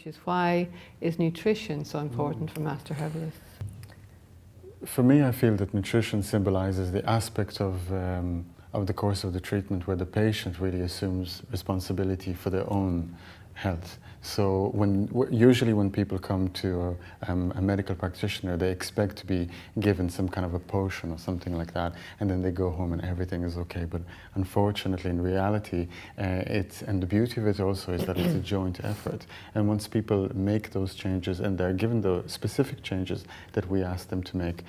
which is why is nutrition so important for Master Herbalists? For me, I feel that nutrition symbolizes the aspect of the course of the treatment where the patient really assumes responsibility for their own health. So usually when people come to a medical practitioner, they expect to be given some kind of a potion or something like that, and then they go home and everything is okay. But unfortunately, in reality, and the beauty of it also is that it's a joint effort. And once people make those changes and they're given the specific changes that we ask them to make,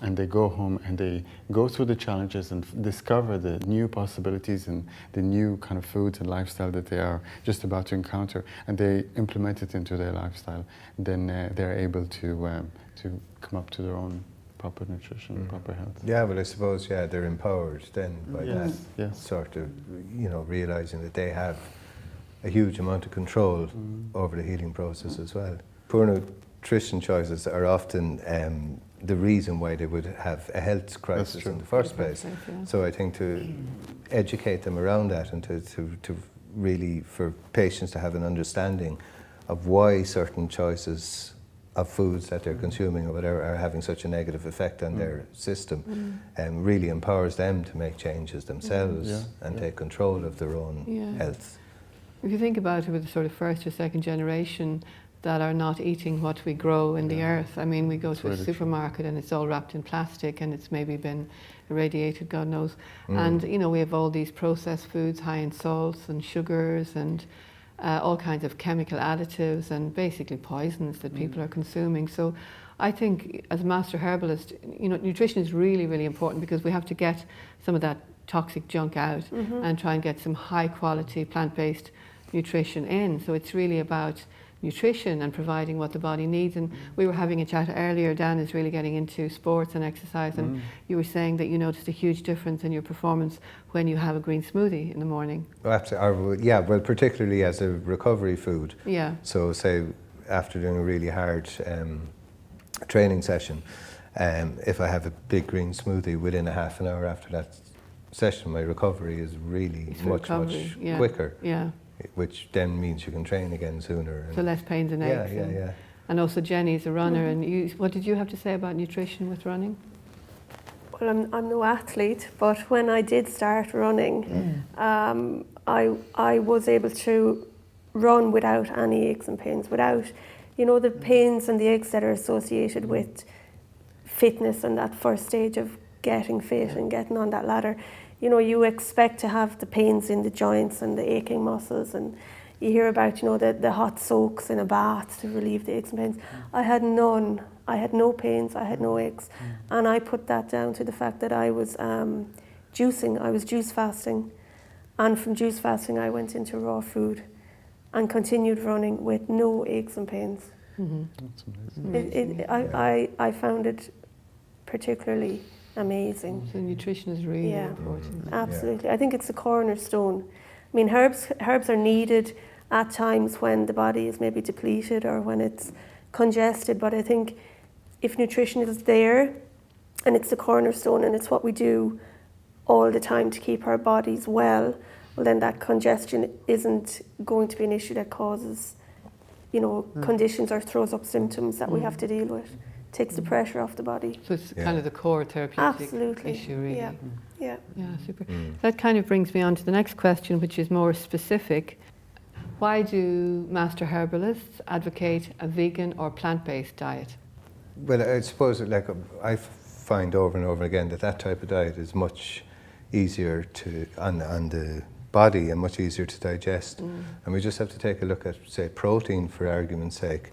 and they go home and they go through the challenges and discover the new possibilities and the new kind of foods and lifestyle that they are just about to encounter, and they implement it into their lifestyle, then they're able to come up to their own proper nutrition, proper health. Yeah, but I suppose, they're empowered then by that sort of, realizing that they have a huge amount of control over the healing process as well. Poor nutrition choices are often the reason why they would have a health crisis in the first place. So I think to educate them around that and to really, for patients to have an understanding of why certain choices of foods that they're consuming or whatever are having such a negative effect on their system, really empowers them to make changes themselves and take control of their own health. If you think about it with the sort of first or second generation that are not eating what we grow in the earth. I mean, we go to a supermarket and it's all wrapped in plastic and it's maybe been irradiated, God knows. And, we have all these processed foods high in salts and sugars and all kinds of chemical additives and basically poisons that people are consuming. So I think as a Master Herbalist, nutrition is really, really important because we have to get some of that toxic junk out and try and get some high quality plant-based nutrition in. So it's really about nutrition and providing what the body needs. And we were having a chat earlier, Dan is really getting into sports and exercise, and you were saying that you noticed a huge difference in your performance when you have a green smoothie in the morning. Oh, absolutely. Yeah, well, particularly as a recovery food. Yeah. So say after doing a really hard training session, if I have a big green smoothie, within a half an hour after that session, my recovery is really much quicker. Yeah. Which then means you can train again sooner. So less pains and aches. Yeah. And also Jenny's a runner, and what did you have to say about nutrition with running? Well, I'm no athlete, but when I did start running, I was able to run without any aches and pains, without, the pains and the aches that are associated with fitness and that first stage of getting fit and getting on that ladder. You expect to have the pains in the joints and the aching muscles, and you hear about, the hot soaks in a bath to relieve the aches and pains. I had none. I had no pains, I had no aches. And I put that down to the fact that I was juicing. I was juice fasting. And from juice fasting, I went into raw food and continued running with no aches and pains. That's amazing. I found it particularly amazing. So nutrition is really important. Absolutely. I think it's a cornerstone. I mean, herbs are needed at times when the body is maybe depleted or when it's congested, but I think if nutrition is there and it's the cornerstone and it's what we do all the time to keep our bodies well, then that congestion isn't going to be an issue that causes, conditions or throws up symptoms that we have to deal with. Takes the pressure off the body. So it's kind of the core therapeutic issue, really. Yeah, super. That kind of brings me on to the next question, which is more specific. Why do Master Herbalists advocate a vegan or plant-based diet? Well, I suppose, I find over and over again that type of diet is much easier on the body and much easier to digest. And we just have to take a look at, say, protein for argument's sake.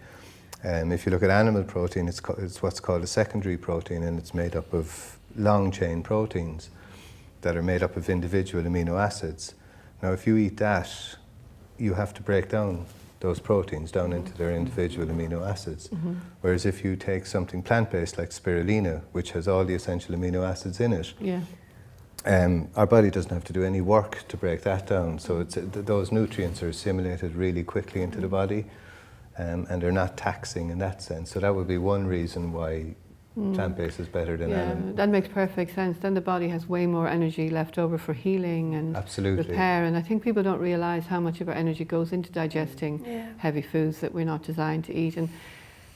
If you look at animal protein, it's what's called a secondary protein, and it's made up of long chain proteins that are made up of individual amino acids. Now, if you eat that, you have to break down those proteins down into their individual amino acids. Whereas if you take something plant-based like spirulina, which has all the essential amino acids in it, our body doesn't have to do any work to break that down. So those nutrients are assimilated really quickly into the body. And they're not taxing in that sense. So that would be one reason why plant-based is better than animal. That makes perfect sense. Then the body has way more energy left over for healing and repair. And I think people don't realise how much of our energy goes into digesting heavy foods that we're not designed to eat. And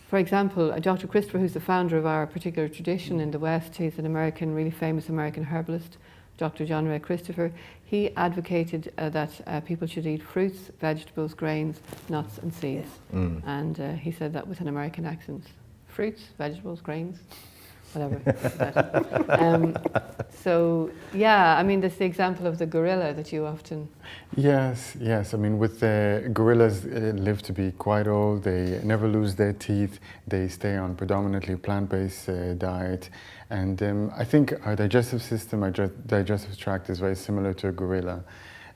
for example, Dr. Christopher, who's the founder of our particular tradition in the West, he's an American, really famous American herbalist, Dr. John Ray Christopher. He advocated that people should eat fruits, vegetables, grains, nuts and seeds. And he said that with an American accent. Fruits, vegetables, grains, whatever. So yeah, I mean, there's the example of the gorilla that you often... Yes. I mean, with the gorillas live to be quite old. They never lose their teeth. They stay on predominantly plant-based diet. And I think our digestive system, our digestive tract is very similar to a gorilla.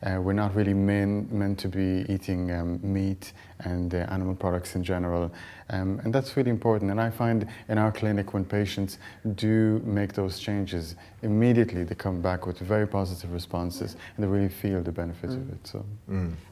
We're not really meant to be eating meat and animal products in general. And that's really important. And I find in our clinic when patients do make those changes, immediately they come back with very positive responses and they really feel the benefits of it. So.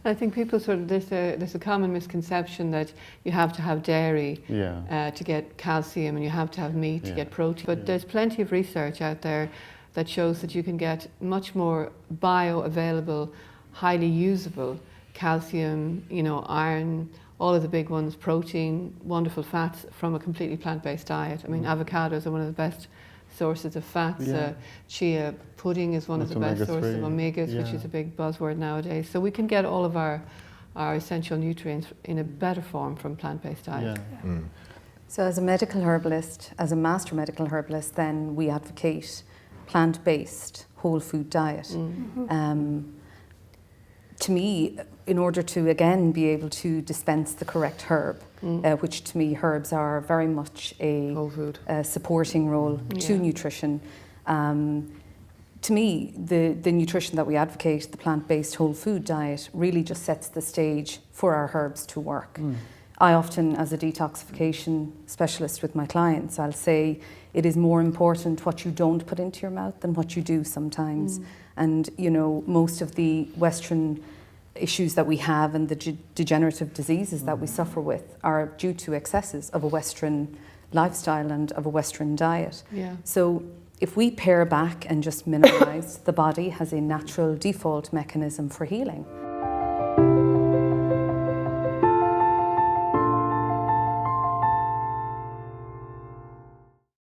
I think people there's a common misconception that you have to have dairy to get calcium and you have to have meat to get protein. But there's plenty of research out there that shows that you can get much more bioavailable, highly usable calcium, iron, all of the big ones, protein, wonderful fats from a completely plant-based diet. I mean, avocados are one of the best sources of fats. Chia pudding is one of the best sources of omegas, which is a big buzzword nowadays. So we can get all of our essential nutrients in a better form from plant-based diet. So as a medical herbalist, as a master medical herbalist, then we advocate plant-based whole food diet. To me, in order to again be able to dispense the correct herb, which to me herbs are very much a whole food supporting role to nutrition. To me, the nutrition that we advocate, the plant-based whole food diet, really just sets the stage for our herbs to work. I often, as a detoxification specialist with my clients, I'll say it is more important what you don't put into your mouth than what you do sometimes. And, most of the Western issues that we have and the degenerative diseases that we suffer with are due to excesses of a Western lifestyle and of a Western diet. So if we pare back and just minimize, the body has a natural default mechanism for healing.